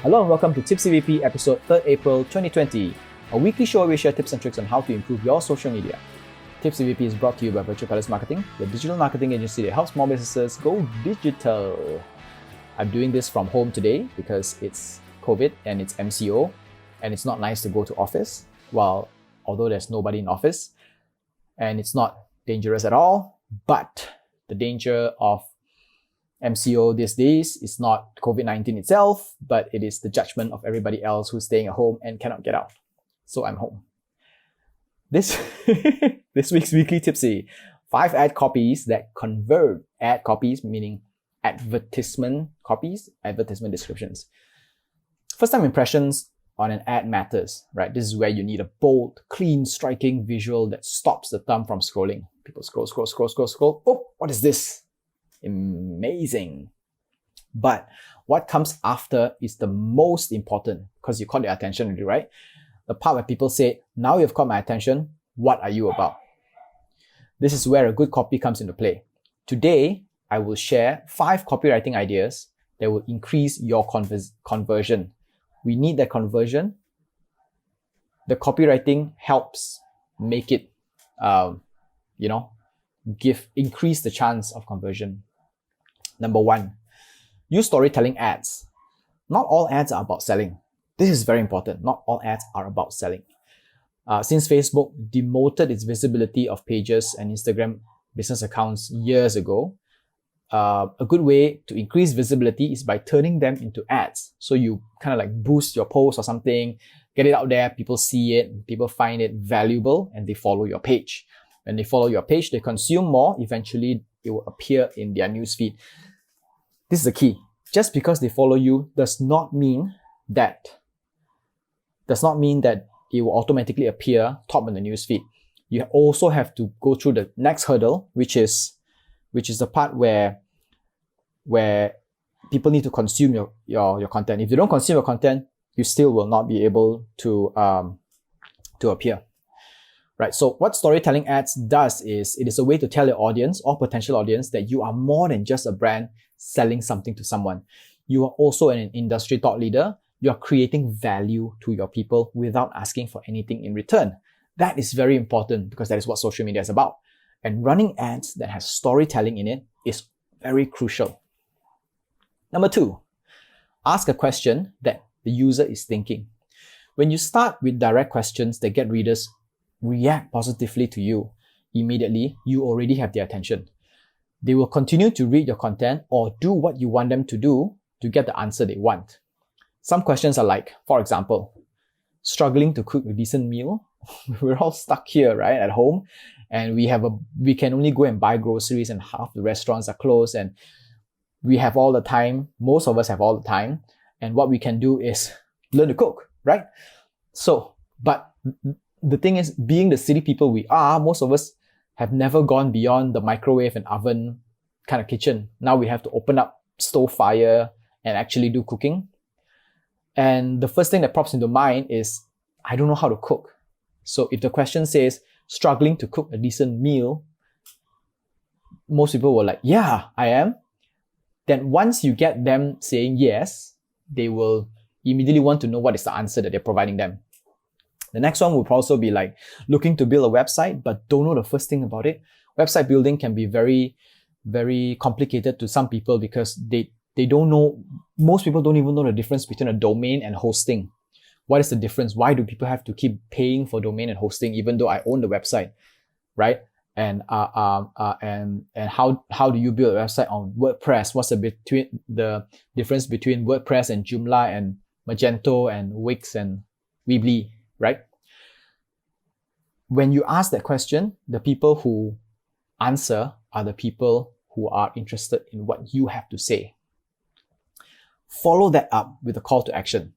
Hello and welcome to Tipsy VP episode 3rd April 2020, a weekly show where we share tips and tricks on how to improve your social media. Tipsy VP is brought to you by Virtual Palace Marketing, the digital marketing agency that helps small businesses go digital. I'm doing this from home today because it's COVID and it's MCO, and it's not nice to go to office, although there's nobody in office, and it's not dangerous at all, but the danger of MCO these days is not COVID-19 itself, but it is the judgment of everybody else who's staying at home and cannot get out. So I'm home. This week's weekly Tipsy: 5 ad copies that convert. Ad copies meaning advertisement copies, advertisement descriptions. First time impressions on an ad matters, right? This is where you need a bold, clean, striking visual that stops the thumb from scrolling. People scroll. Oh, what is this? Amazing. But what comes after is the most important, because you caught their attention already, right? The part where people say, now you've caught my attention, what are you about? This is where a good copy comes into play. Today, I will share 5 copywriting ideas that will increase your conversion. We need that conversion. The copywriting helps make it, increase the chance of conversion. Number 1, use storytelling ads. Not all ads are about selling. This is very important. Not all ads are about selling. Since Facebook demoted its visibility of pages and Instagram business accounts years ago, a good way to increase visibility is by turning them into ads. So you kind of like boost your post or something, get it out there, people see it, people find it valuable, and they follow your page. When they follow your page, they consume more. Eventually, it will appear in their newsfeed. This is the key. Just because they follow you does not mean that it will automatically appear top in the newsfeed. You also have to go through the next hurdle, which is the part where people need to consume your content. If you don't consume your content, you still will not be able to appear. Right, so what storytelling ads does is it is a way to tell your audience or potential audience that you are more than just a brand selling something to someone. You are also an industry thought leader. You are creating value to your people without asking for anything in return. That is very important because that is what social media is about. And running ads that has storytelling in it is very crucial. Number 2, ask a question that the user is thinking. When you start with direct questions that get readers react positively to you, immediately you already have their attention. They will continue to read your content or do what you want them to do to get the answer they want. Some questions are like, for example, struggling to cook a decent meal. We're all stuck here, right, at home, and we can only go and buy groceries, and half the restaurants are closed, and we have all the time. Most of us have all the time, and what we can do is learn to cook, right? So, but the thing is, being the city people we are, most of us have never gone beyond the microwave and oven kind of kitchen. Now we have to open up stove fire and actually do cooking. And the first thing that pops into mind is, I don't know how to cook. So if the question says, struggling to cook a decent meal, most people will like, yeah, I am. Then once you get them saying yes, they will immediately want to know what is the answer that they're providing them. The next one will also be like looking to build a website, but don't know the first thing about it. Website building can be very, very complicated to some people because they don't know, most people don't even know the difference between a domain and hosting. What is the difference? Why do people have to keep paying for domain and hosting even though I own the website, right? And how do you build a website on WordPress? What's the difference between WordPress and Joomla and Magento and Wix and Weebly, right? When you ask that question, the people who answer are the people who are interested in what you have to say. Follow that up with a call to action.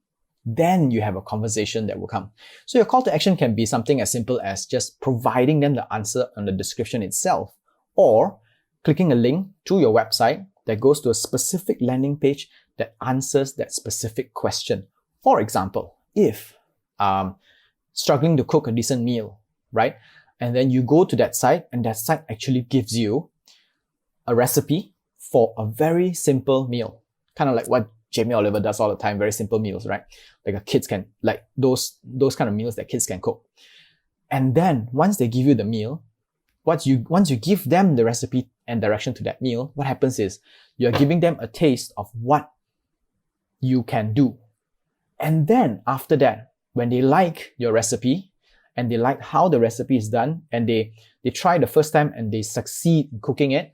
Then you have a conversation that will come. So your call to action can be something as simple as just providing them the answer on the description itself, or clicking a link to your website that goes to a specific landing page that answers that specific question. For example, if struggling to cook a decent meal, right? And then you go to that site, and that site actually gives you a recipe for a very simple meal. Kind of like what Jamie Oliver does all the time, very simple meals, right? Like kids can, like those kind of meals that kids can cook. And then once they give you the meal, once you give them the recipe and direction to that meal, what happens is you're giving them a taste of what you can do. And then after that, when they like your recipe and they like how the recipe is done and they try the first time and they succeed in cooking it,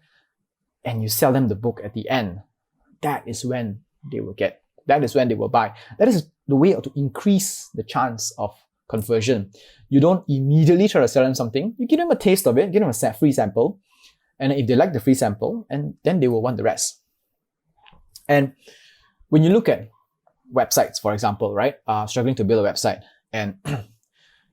and you sell them the book at the end, that is when they will buy. That is the way to increase the chance of conversion. You don't immediately try to sell them something. You give them a taste of it, give them a free sample. And if they like the free sample, and then they will want the rest. And when you look at websites, for example, right? Struggling to build a website. And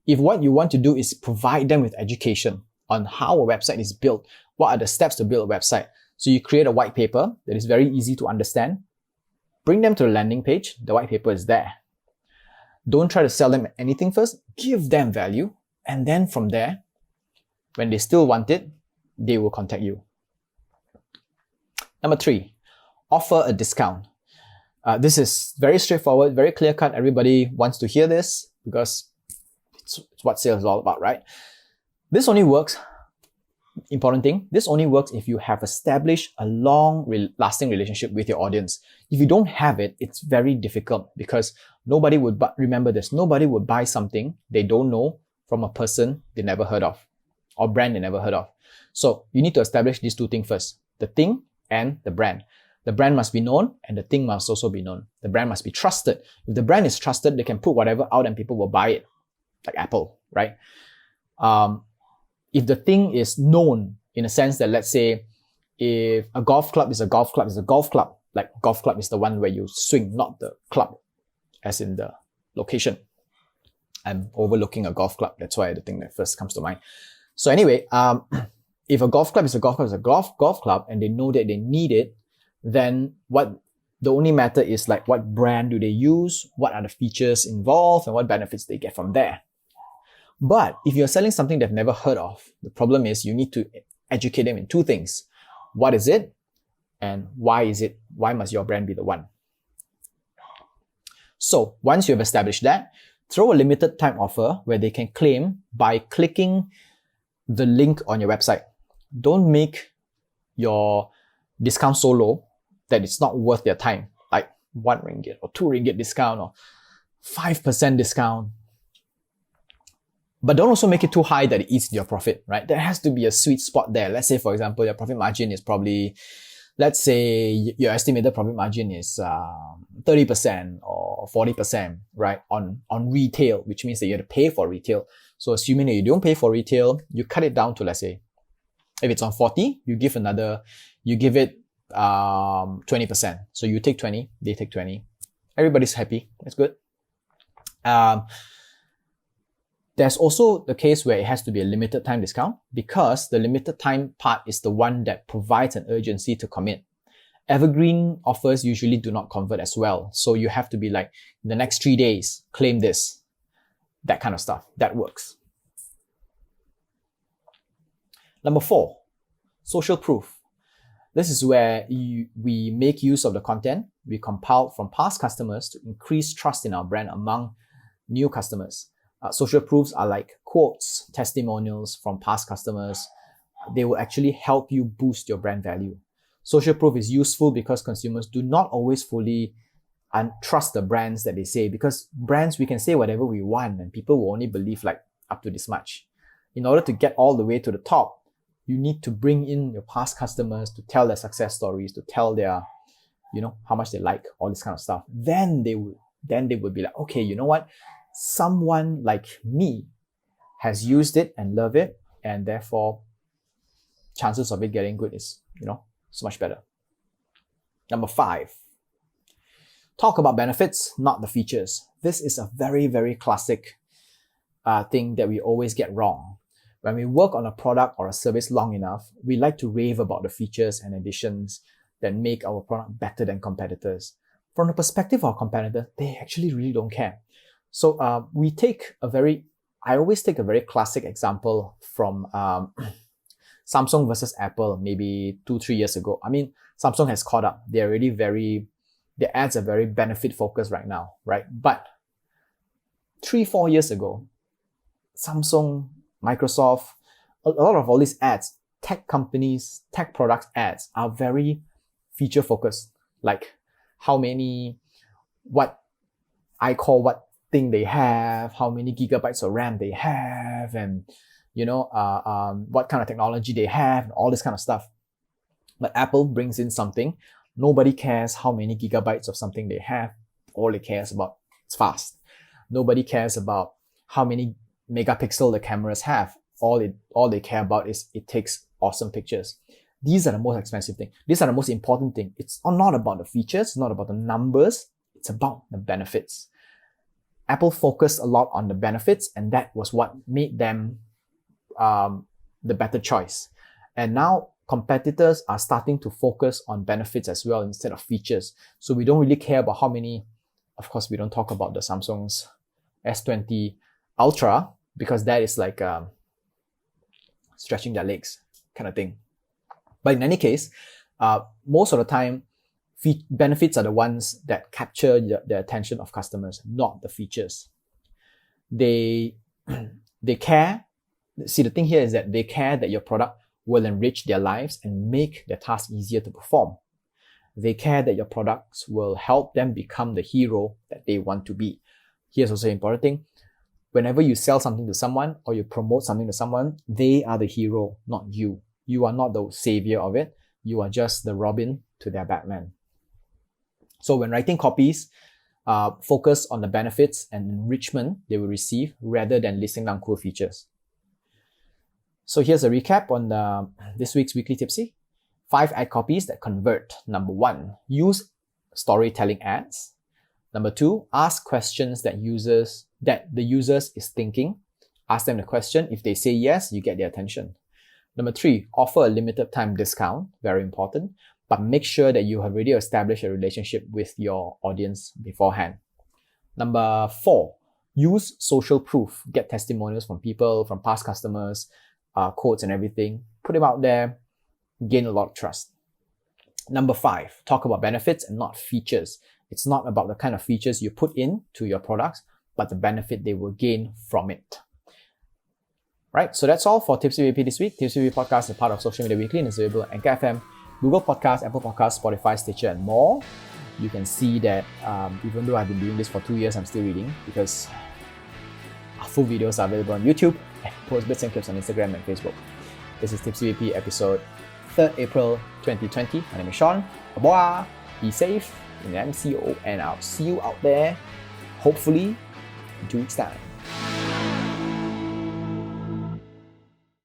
if what you want to do is provide them with education on how a website is built, what are the steps to build a website? So you create a white paper that is very easy to understand. Bring them to the landing page. The white paper is there. Don't try to sell them anything first. Give them value. And then from there, when they still want it, they will contact you. Number 3, offer a discount. This is very straightforward, very clear-cut. Everybody wants to hear this because it's what sales is all about, right? This only works, important thing, this only works if you have established a long-lasting relationship with your audience. If you don't have it, it's very difficult because nobody would, remember this, nobody would buy something they don't know from a person they never heard of or brand they never heard of. So you need to establish these two things first, the thing and the brand. The brand must be known and the thing must also be known. The brand must be trusted. If the brand is trusted, they can put whatever out and people will buy it, like Apple, right? If the thing is known in a sense that, let's say, if a golf club is a golf club, is a golf club. Like golf club is the one where you swing, not the club, as in the location. I'm overlooking a golf club. That's why the thing that first comes to mind. So anyway, if a golf club is a golf club, is a golf club, and they know that they need it, then the only matter is like what brand do they use, what are the features involved, and what benefits they get from there. But if you're selling something they've never heard of, the problem is you need to educate them in two things. What is it? And why is it? Why must your brand be the one? So once you've established that, throw a limited time offer where they can claim by clicking the link on your website. Don't make your discount so low that it's not worth their time. Like 1 ringgit or 2 ringgit discount or 5% discount. But don't also make it too high that it eats your profit, right? There has to be a sweet spot there. Let's say, for example, your profit margin is probably, let's say your estimated profit margin is 30% or 40%, right? On retail, which means that you have to pay for retail. So assuming that you don't pay for retail, you cut it down to, let's say, if it's on 40, you give it 20%. So you take 20, they take 20. Everybody's happy. That's good. There's also the case where it has to be a limited time discount because the limited time part is the one that provides an urgency to commit. Evergreen offers usually do not convert as well. So you have to be like, the next 3 days, claim this, that kind of stuff. That works. Number 4, social proof. This is where we make use of the content we compiled from past customers to increase trust in our brand among new customers. Social proofs are like quotes, testimonials from past customers. They will actually help you boost your brand value. Social proof is useful because consumers do not always fully trust the brands that they say, because brands, we can say whatever we want and people will only believe like up to this much. In order to get all the way to the top, you need to bring in your past customers to tell their success stories, to tell their, how much they like, all this kind of stuff. Then they would be like, okay, you know what? Someone like me has used it and love it, and therefore chances of it getting good is, so much better. Number 5, talk about benefits, not the features. This is a very, very classic thing that we always get wrong. When we work on a product or a service long enough, we like to rave about the features and additions that make our product better than competitors. From the perspective of competitors, they actually really don't care. So I always take a very classic example from Samsung versus Apple maybe 2-3 years ago. I mean, Samsung has caught up. They're already very The ads are very benefit focused right now, right? But 3-4 years ago, Samsung, Microsoft, a lot of all these ads, tech companies, tech products ads are very feature focused. Like what thing they have, how many gigabytes of RAM they have, and what kind of technology they have, and all this kind of stuff. But Apple brings in something. Nobody cares how many gigabytes of something they have. All it cares about is fast. Nobody cares about how many megapixel the cameras have. All they care about is it takes awesome pictures. These are the most expensive thing. These are the most important thing. It's not about the features, it's not about the numbers, it's about the benefits. Apple focused a lot on the benefits, and that was what made them the better choice. And now competitors are starting to focus on benefits as well instead of features. So we don't really care about how many. Of course, we don't talk about the Samsung's S20 Ultra, because that is like stretching their legs kind of thing. But in any case, most of the time, benefits are the ones that capture the attention of customers, not the features. They care. See, the thing here is that they care that your product will enrich their lives and make their task easier to perform. They care that your products will help them become the hero that they want to be. Here's also an important thing. Whenever you sell something to someone or you promote something to someone, they are the hero, not you. You are not the savior of it. You are just the Robin to their Batman. So when writing copies, focus on the benefits and enrichment they will receive rather than listing down cool features. So here's a recap on this week's Weekly Tipsy. 5 ad copies that convert. Number 1, use storytelling ads. Number 2, ask questions that the users is thinking. Ask them the question. If they say yes, you get their attention. Number 3, offer a limited time discount. Very important. But make sure that you have already established a relationship with your audience beforehand. Number 4, use social proof. Get testimonials from people, from past customers, quotes and everything. Put them out there. Gain a lot of trust. Number 5, talk about benefits and not features. It's not about the kind of features you put into your products, but the benefit they will gain from it. Right, so that's all for Tipsy VP this week. Tipsy VP Podcast is part of Social Media Weekly and is available on Anchor FM, Google Podcasts, Apple Podcasts, Spotify, Stitcher, and more. You can see that even though I've been doing this for 2 years, I'm still reading because our full videos are available on YouTube and post bits and clips on Instagram and Facebook. This is Tipsy VP episode 3rd April 2020. My name is Sean. Au revoir. Be safe in the MCO, and I'll see you out there, hopefully, in 2 weeks' time.